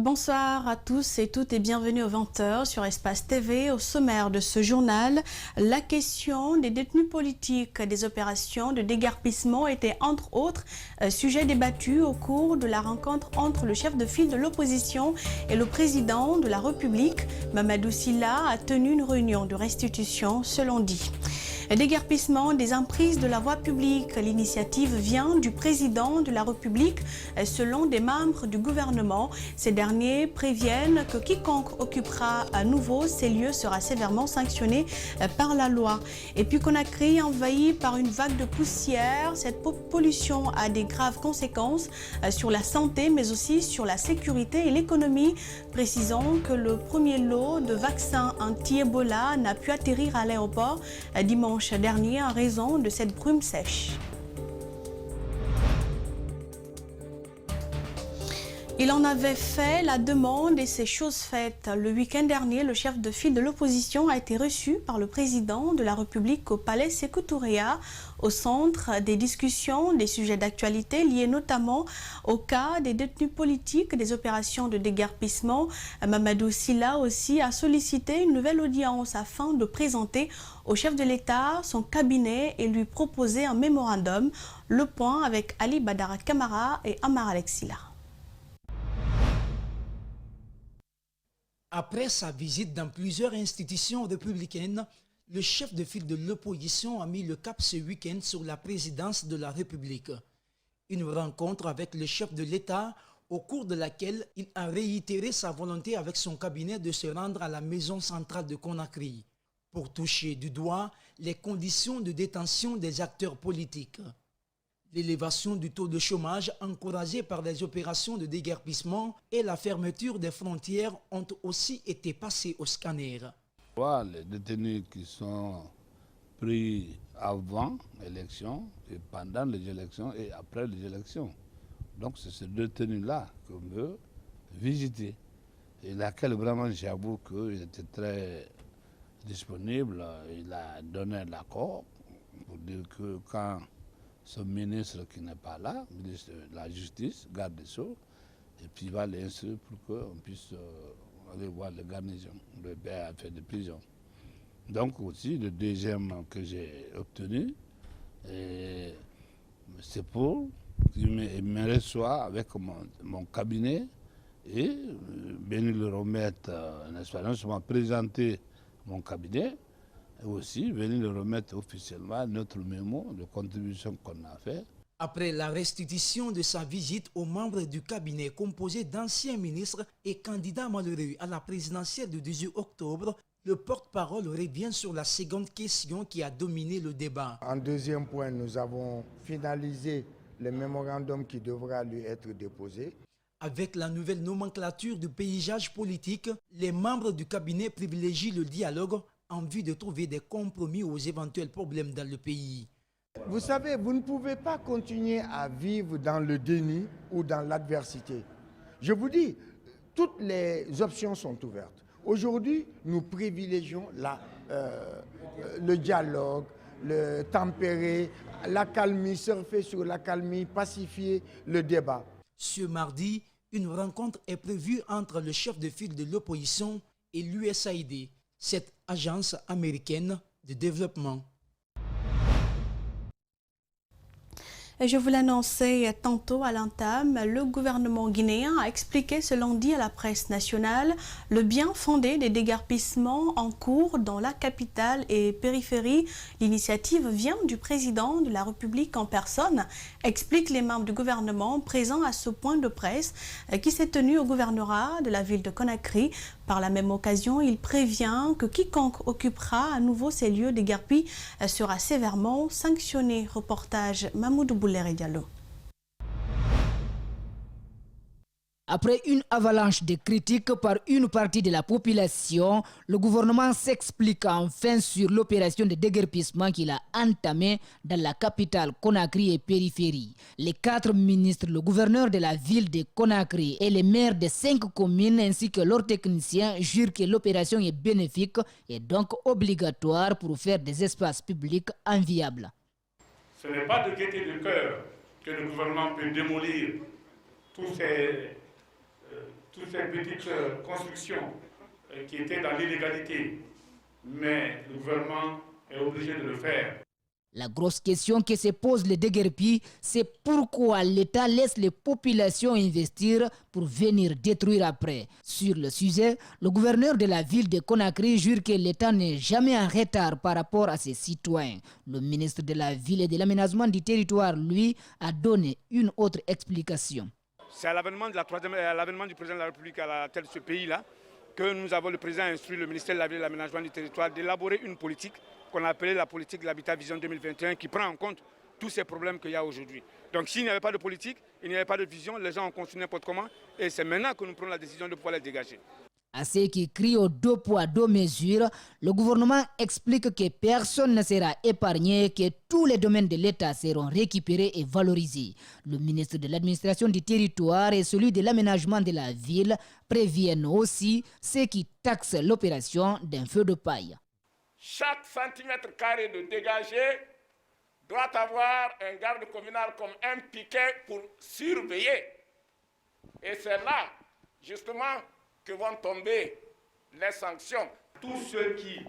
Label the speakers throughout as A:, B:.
A: Bonsoir à tous et toutes et bienvenue au 20h sur Espace TV. Au sommaire de ce journal, la question des détenus politiques, des opérations de déguerpissement était entre autres sujet débattu au cours de la rencontre entre le chef de file de l'opposition et le président de la République. Mamadou Sylla a tenu une réunion de restitution ce lundi. Déguerpissement des emprises de la voie publique. L'initiative vient du président de la République selon des membres du gouvernement. Ces derniers préviennent que quiconque occupera à nouveau ces lieux sera sévèrement sanctionné par la loi. Et puis Conakry envahi par une vague de poussière. Cette pollution a des graves conséquences sur la santé mais aussi sur la sécurité et l'économie. Précisons que le premier lot de vaccins anti-Ebola n'a pu atterrir à l'aéroport dimanche dernier en raison de cette brume sèche. Il en avait fait la demande et c'est chose faite. Le week-end dernier, le chef de file de l'opposition a été reçu par le président de la République au palais Sékou Touréa, au centre des discussions des sujets d'actualité liés notamment au cas des détenus politiques, des opérations de déguerpissement. Mamadou Sylla aussi a sollicité une nouvelle audience afin de présenter au chef de l'État son cabinet et lui proposer un mémorandum. Le point avec Ali Badara Camara et Amar Alexila.
B: Après sa visite dans plusieurs institutions républicaines, le chef de file de l'opposition a mis le cap ce week-end sur la présidence de la République. Une rencontre avec le chef de l'État au cours de laquelle il a réitéré sa volonté avec son cabinet de se rendre à la maison centrale de Conakry pour toucher du doigt les conditions de détention des acteurs politiques. L'élévation du taux de chômage encouragée par les opérations de déguerpissement et la fermeture des frontières ont aussi été passées au scanner.
C: Les détenus qui sont pris avant l'élection et pendant les élections et après les élections. Donc c'est ces détenus-là qu'on veut visiter. Et laquelle vraiment j'avoue qu'il était très disponible. Il a donné l'accord pour dire que quand ce ministre qui n'est pas là, ministre de la Justice, garde des Sceaux, et puis il va les instruire pour qu'on puisse aller voir les garnisons, le BAF de prison. Donc aussi, le deuxième que j'ai obtenu, c'est pour qu'il me reçoive avec mon cabinet et venir le remettre, n'est-ce pas, non seulement présenter mon cabinet, et aussi venir le remettre officiellement notre mémo de contribution qu'on a fait.
B: Après la restitution de sa visite aux membres du cabinet composé d'anciens ministres et candidats malheureux à la présidentielle du 18 octobre, le porte-parole revient sur la seconde question qui a dominé le débat.
D: En deuxième point, nous avons finalisé le mémorandum qui devra lui être déposé.
B: Avec la nouvelle nomenclature du paysage politique, les membres du cabinet privilégient le dialogue en vue de trouver des compromis aux éventuels problèmes dans le pays.
D: Vous savez, vous ne pouvez pas continuer à vivre dans le déni ou dans l'adversité. Je vous dis, toutes les options sont ouvertes. Aujourd'hui, nous privilégions le dialogue, le tempérer, l'accalmie, surfer sur l'accalmie, pacifier le débat.
B: Ce mardi, une rencontre est prévue entre le chef de file de l'opposition et l'USAID, cette agence américaine de développement.
A: Je vous l'annonçais tantôt à l'entame, le gouvernement guinéen a expliqué ce lundi à la presse nationale le bien fondé des déguerpissements en cours dans la capitale et périphérie. L'initiative vient du président de la République en personne, expliquent les membres du gouvernement présents à ce point de presse qui s'est tenu au gouvernorat de la ville de Conakry. Par la même occasion, il prévient que quiconque occupera à nouveau ces lieux déguerpis sera sévèrement sanctionné. Reportage Mamoudou Boulere Diallo.
E: Après une avalanche de critiques par une partie de la population, le gouvernement s'explique enfin sur l'opération de déguerpissement qu'il a entamée dans la capitale Conakry et périphérie. Les 4 ministres, le gouverneur de la ville de Conakry et les maires de 5 communes ainsi que leurs techniciens jurent que l'opération est bénéfique et donc obligatoire pour faire des espaces publics enviables.
F: Ce n'est pas de gaieté de cœur que le gouvernement peut démolir tous ces toutes ces petites constructions qui étaient dans l'illégalité. Mais le gouvernement est obligé de le faire.
E: La grosse question que se pose les déguerpis, c'est pourquoi l'État laisse les populations investir pour venir détruire après. Sur le sujet, le gouverneur de la ville de Conakry jure que l'État n'est jamais en retard par rapport à ses citoyens. Le ministre de la ville et de l'aménagement du territoire, lui, a donné une autre explication.
F: C'est à l'avènement du président de la République à la tête de ce pays-là que nous avons, le président a instruit le ministère de la ville et de l'aménagement du territoire d'élaborer une politique qu'on a appelée la politique de l'habitat vision 2021 qui prend en compte tous ces problèmes qu'il y a aujourd'hui. Donc s'il n'y avait pas de politique, il n'y avait pas de vision, les gens ont continué n'importe comment et c'est maintenant que nous prenons la décision de pouvoir les dégager.
E: À ceux qui crient aux 2 poids 2 mesures, le gouvernement explique que personne ne sera épargné, que tous les domaines de l'État seront récupérés et valorisés. Le ministre de l'administration du territoire et celui de l'aménagement de la ville préviennent aussi ceux qui taxent l'opération d'un feu de paille.
G: Chaque centimètre carré de dégagé doit avoir un garde communal comme un piquet pour surveiller. Et c'est là, justement, que vont tomber les sanctions.
F: Tous ceux qui,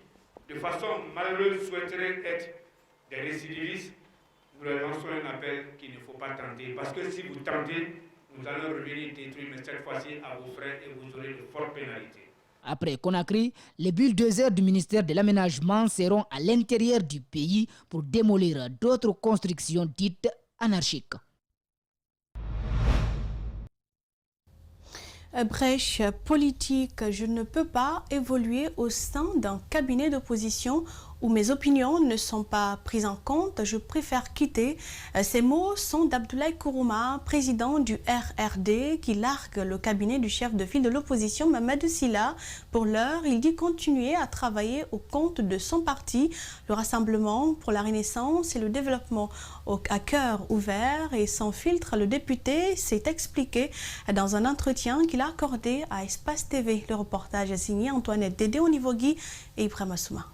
F: de façon malheureuse, souhaiteraient être des récidivistes, nous leur lançons un appel qu'il ne faut pas tenter. Parce que si vous tentez, nous allons revenir détruire, mais cette fois-ci à vos frais et vous aurez de fortes pénalités.
E: Après Conakry, les bulldozers du ministère de l'Aménagement seront à l'intérieur du pays pour démolir d'autres constructions dites anarchiques.
A: Brèche politique, je ne peux pas évoluer au sein d'un cabinet d'opposition où mes opinions ne sont pas prises en compte, je préfère quitter. Ces mots sont d'Abdoulaye Kourouma, président du RRD, qui largue le cabinet du chef de file de l'opposition, Mamadou Sylla. Pour l'heure, il dit continuer à travailler au compte de son parti. Le Rassemblement pour la Renaissance et le développement à cœur ouvert et sans filtre, le député s'est expliqué dans un entretien qu'il a accordé à Espace TV. Le reportage est signé Antoinette Dédé Onivogui et Ibrahima Souma.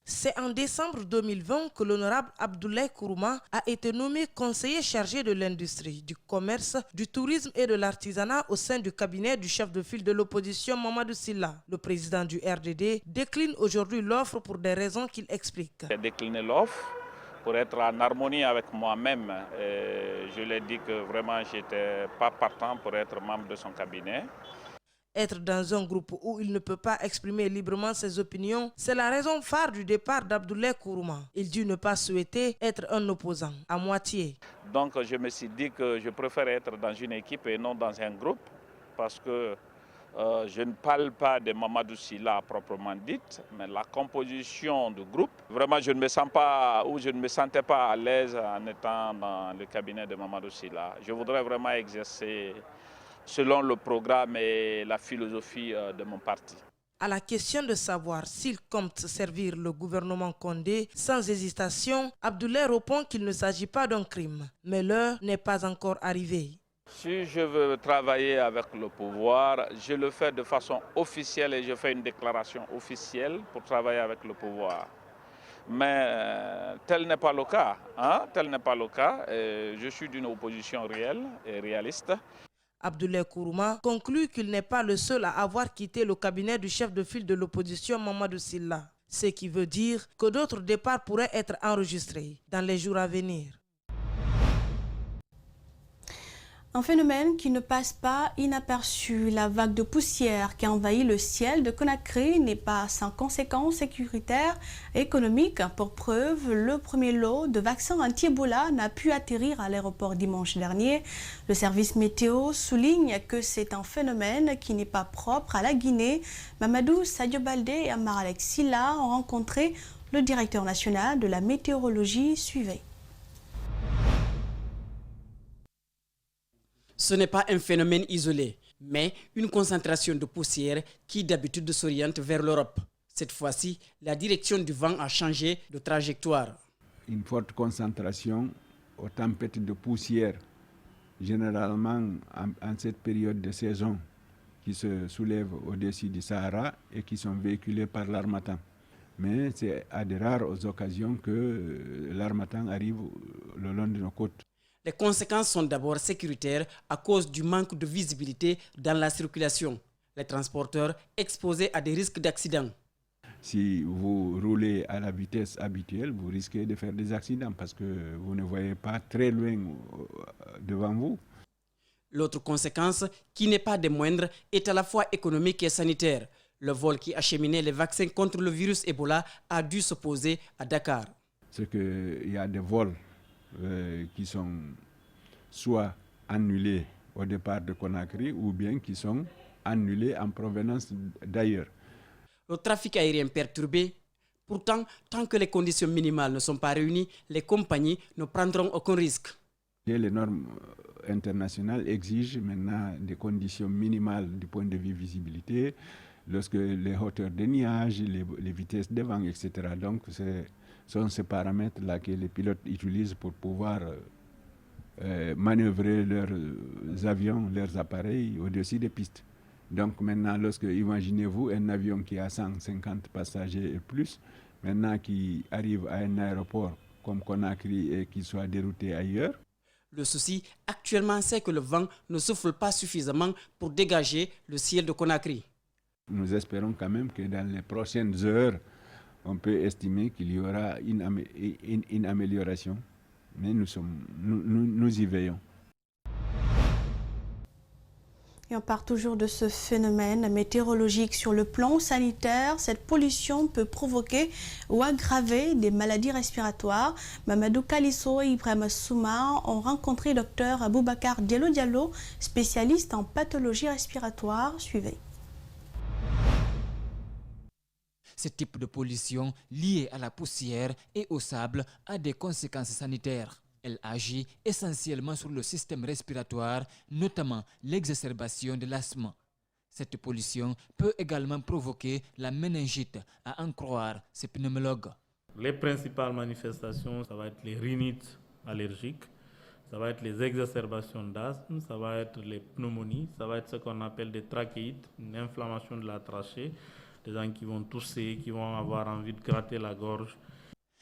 H: C'est en décembre 2020 que l'honorable Abdoulaye Kourouma a été nommé conseiller chargé de l'industrie, du commerce, du tourisme et de l'artisanat au sein du cabinet du chef de file de l'opposition Mamadou Sylla. Le président du RDD décline aujourd'hui l'offre pour des raisons qu'il explique.
I: J'ai décliné l'offre pour être en harmonie avec moi-même. Je lui ai dit que vraiment je n'étais pas partant pour être membre de son cabinet.
H: Être dans un groupe où il ne peut pas exprimer librement ses opinions, c'est la raison phare du départ d'Abdoulaye Kourouma. Il dit ne pas souhaiter être un opposant, à moitié.
I: Donc je me suis dit que je préfère être dans une équipe et non dans un groupe, parce que je ne parle pas de Mamadou Sylla à proprement dite, mais la composition du groupe. Vraiment, je ne me sens pas ou je ne me sentais pas à l'aise en étant dans le cabinet de Mamadou Sylla. Je voudrais vraiment exercer selon le programme et la philosophie de mon parti.
H: À la question de savoir s'il compte servir le gouvernement Condé, sans hésitation, Abdoulaye répond qu'il ne s'agit pas d'un crime, mais l'heure n'est pas encore arrivée.
I: Si je veux travailler avec le pouvoir, je le fais de façon officielle et je fais une déclaration officielle pour travailler avec le pouvoir. Mais tel n'est pas le cas. Tel n'est pas le cas. Je suis d'une opposition réelle et réaliste.
H: Abdoulaye Kourouma conclut qu'il n'est pas le seul à avoir quitté le cabinet du chef de file de l'opposition Mamadou Sylla. Ce qui veut dire que d'autres départs pourraient être enregistrés dans les jours à venir.
A: Un phénomène qui ne passe pas inaperçu. La vague de poussière qui envahit le ciel de Conakry n'est pas sans conséquences sécuritaires et économiques. Pour preuve, le premier lot de vaccins anti-Ebola n'a pu atterrir à l'aéroport dimanche dernier. Le service météo souligne que c'est un phénomène qui n'est pas propre à la Guinée. Mamadou Sadio Baldé et Amar Alex Sylla ont rencontré le directeur national de la météorologie. Suivez.
J: Ce n'est pas un phénomène isolé, mais une concentration de poussière qui d'habitude s'oriente vers l'Europe. Cette fois-ci, la direction du vent a changé de trajectoire.
K: Une forte concentration aux tempêtes de poussière, généralement en cette période de saison, qui se soulèvent au-dessus du Sahara et qui sont véhiculées par l'harmattan. Mais c'est à de rares occasions que l'harmattan arrive le long de nos côtes.
J: Les conséquences sont d'abord sécuritaires à cause du manque de visibilité dans la circulation. Les transporteurs exposés à des risques d'accident.
K: Si vous roulez à la vitesse habituelle, vous risquez de faire des accidents parce que vous ne voyez pas très loin devant vous.
J: L'autre conséquence, qui n'est pas des moindres, est à la fois économique et sanitaire. Le vol qui acheminait les vaccins contre le virus Ebola a dû se poser à Dakar.
K: C'est qu'il y a des vols qui sont soit annulés au départ de Conakry ou bien qui sont annulés en provenance d'ailleurs.
J: Le trafic aérien perturbé. Pourtant, tant que les conditions minimales ne sont pas réunies, les compagnies ne prendront aucun risque.
K: Les normes internationales exigent maintenant des conditions minimales du point de vue visibilité, lorsque les hauteurs de nuages, les vitesses de vent, etc. Donc, ce sont ces paramètres-là que les pilotes utilisent pour pouvoir manœuvrer leurs avions, leurs appareils au-dessus des pistes. Donc maintenant, imaginez-vous un avion qui a 150 passagers et plus, maintenant qui arrive à un aéroport comme Conakry et qui soit dérouté ailleurs.
J: Le souci actuellement, c'est que le vent ne souffle pas suffisamment pour dégager le ciel de Conakry.
K: Nous espérons quand même que dans les prochaines heures, on peut estimer qu'il y aura une amélioration, mais nous y veillons.
A: Et on part toujours de ce phénomène météorologique. Sur le plan sanitaire, cette pollution peut provoquer ou aggraver des maladies respiratoires. Mamadou Kalisso et Ibrahim Souma ont rencontré le Dr Aboubacar Diallo, spécialiste en pathologie respiratoire. Suivez.
E: Ce type de pollution liée à la poussière et au sable a des conséquences sanitaires. Elle agit essentiellement sur le système respiratoire, notamment l'exacerbation de l'asthme. Cette pollution peut également provoquer la méningite, à en croire ces pneumologues.
L: Les principales manifestations, ça va être les rhinites allergiques, ça va être les exacerbations d'asthme, ça va être les pneumonies, ça va être ce qu'on appelle des trachéites, une inflammation de la trachée, des gens qui vont tousser, qui vont avoir envie de gratter la gorge.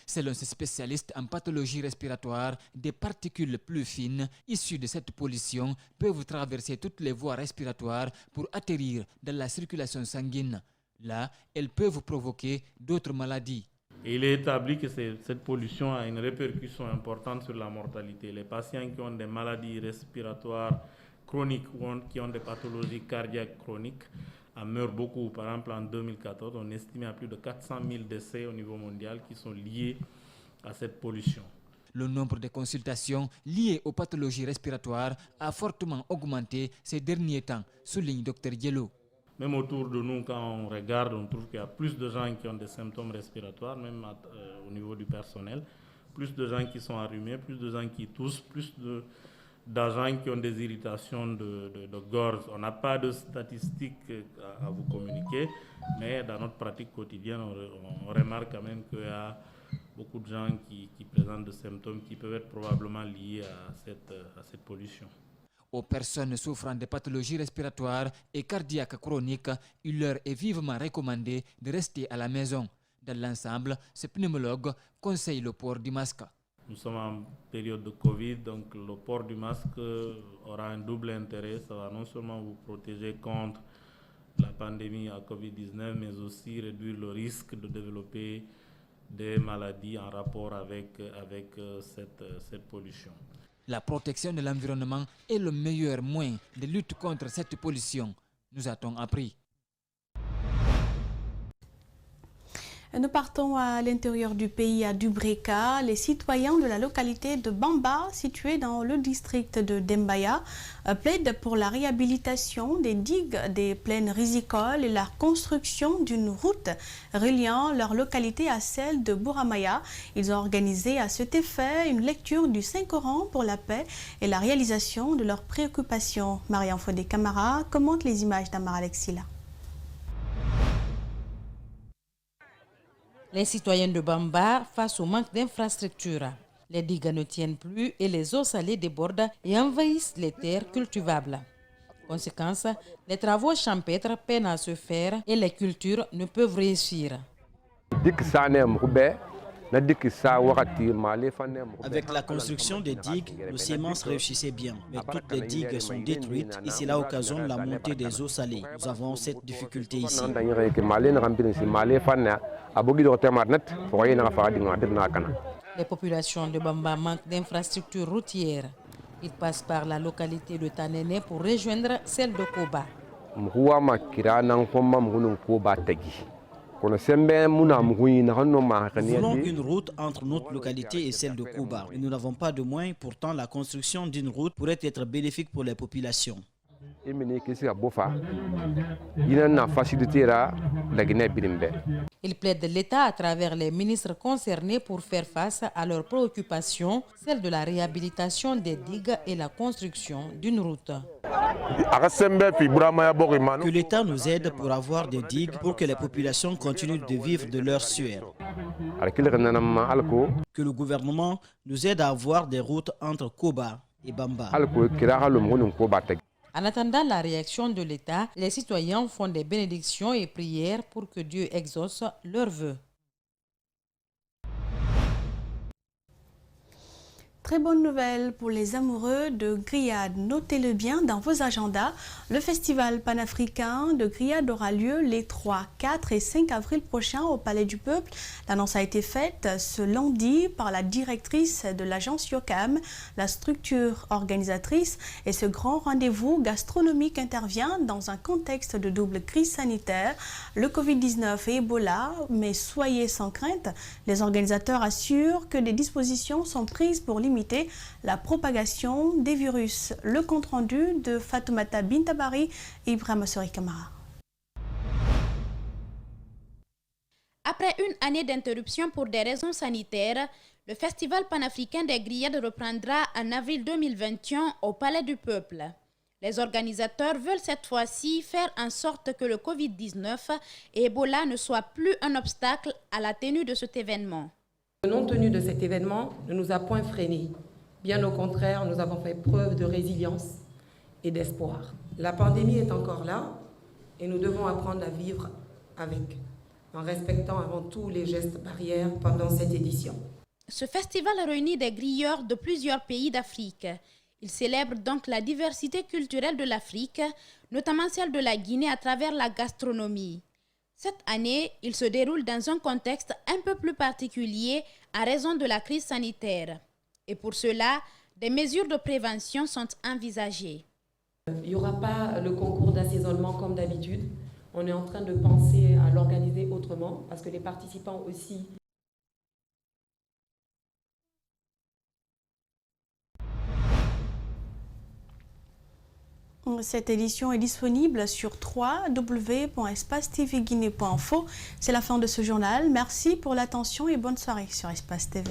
E: Selon ces spécialistes en pathologie respiratoire, des particules plus fines issues de cette pollution peuvent traverser toutes les voies respiratoires pour atterrir dans la circulation sanguine. Là, elles peuvent provoquer d'autres maladies.
L: Et il est établi que cette pollution a une répercussion importante sur la mortalité. Les patients qui ont des maladies respiratoires chroniques ou qui ont des pathologies cardiaques chroniques en meurent beaucoup. Par exemple, en 2014, on estimait à plus de 400 000 décès au niveau mondial qui sont liés à cette pollution.
E: Le nombre de consultations liées aux pathologies respiratoires a fortement augmenté ces derniers temps, souligne Dr Diallo.
L: Même autour de nous, quand on regarde, on trouve qu'il y a plus de gens qui ont des symptômes respiratoires, même au niveau du personnel, plus de gens qui sont enrhumés, plus de gens qui toussent, plus d'agents qui ont des irritations de gorge. On n'a pas de statistiques à vous communiquer, mais dans notre pratique quotidienne, on remarque quand même qu'il y a beaucoup de gens qui présentent des symptômes qui peuvent être probablement liés à cette pollution.
E: Aux personnes souffrant de pathologies respiratoires et cardiaques chroniques, il leur est vivement recommandé de rester à la maison. Dans l'ensemble, ce pneumologue conseille le port du masque.
L: Nous sommes en période de Covid, donc le port du masque aura un double intérêt. Ça va non seulement vous protéger contre la pandémie à Covid-19, mais aussi réduire le risque de développer des maladies en rapport avec cette pollution.
E: La protection de l'environnement est le meilleur moyen de lutte contre cette pollution, nous a-t-on appris.
A: Nous partons à l'intérieur du pays, à Dubreka. Les citoyens de la localité de Bamba, située dans le district de Dembaya, plaident pour la réhabilitation des digues des plaines rizicoles et la construction d'une route reliant leur localité à celle de Bouramaya. Ils ont organisé à cet effet une lecture du Saint-Coran pour la paix et la réalisation de leurs préoccupations. Marianne Fodé Camara commente les images d'Amar Alexila.
H: Les citoyens de Bamba face au manque d'infrastructures. Les digues ne tiennent plus et les eaux salées débordent et envahissent les terres cultivables. Conséquence, les travaux champêtres peinent à se faire et les cultures ne peuvent réussir.
M: Avec la construction des digues, le sémence réussissait bien. Mais toutes les digues sont détruites et cela occasionne la montée des eaux salées. Nous avons cette difficulté ici.
N: Les populations de Bamba manquent d'infrastructures routières. Ils passent par la localité de Tanene pour rejoindre celle de Koba.
M: Nous voulons une route entre notre localité et celle de Koba. Et nous n'avons pas de moyens, pourtant la construction d'une route pourrait être bénéfique pour les populations.
N: Il plaide l'État à travers les ministres concernés pour faire face à leurs préoccupations, celle de la réhabilitation des digues et la construction d'une route.
M: Que l'État nous aide pour avoir des digues pour que les populations continuent de vivre de leur sueur. Que le gouvernement nous aide à avoir des routes entre Koba et Bamba.
N: En attendant la réaction de l'État, les citoyens font des bénédictions et prières pour que Dieu exauce leurs vœux.
A: Très bonne nouvelle pour les amoureux de grillades. Notez-le bien dans vos agendas. Le festival panafricain de grillades aura lieu les 3, 4 et 5 avril prochains au Palais du Peuple. L'annonce a été faite ce lundi par la directrice de l'agence Yocam, la structure organisatrice. Et ce grand rendez-vous gastronomique intervient dans un contexte de double crise sanitaire, le Covid-19 et Ebola. Mais soyez sans crainte, les organisateurs assurent que des dispositions sont prises pour limiter la propagation des virus. Le compte-rendu de Fatoumata Bintabari et Ibrahima Sori Kamara.
O: Après une année d'interruption pour des raisons sanitaires, le Festival panafricain des grillades reprendra en avril 2021 au Palais du Peuple. Les organisateurs veulent cette fois-ci faire en sorte que le Covid-19 et Ebola ne soient plus un obstacle à la tenue de cet événement.
P: La non-tenue de cet événement ne nous a point freinés. Bien au contraire, nous avons fait preuve de résilience et d'espoir. La pandémie est encore là et nous devons apprendre à vivre avec, en respectant avant tout les gestes barrières pendant cette édition.
O: Ce festival réunit des grilleurs de plusieurs pays d'Afrique. Il célèbre donc la diversité culturelle de l'Afrique, notamment celle de la Guinée à travers la gastronomie. Cette année, il se déroule dans un contexte un peu plus particulier à raison de la crise sanitaire. Et pour cela, des mesures de prévention sont envisagées.
P: Il n'y aura pas le concours d'assaisonnement comme d'habitude. On est en train de penser à l'organiser autrement parce que les participants aussi.
A: Cette édition est disponible sur www.espacetvguinée.info. C'est la fin de ce journal. Merci pour l'attention et bonne soirée sur Espace TV.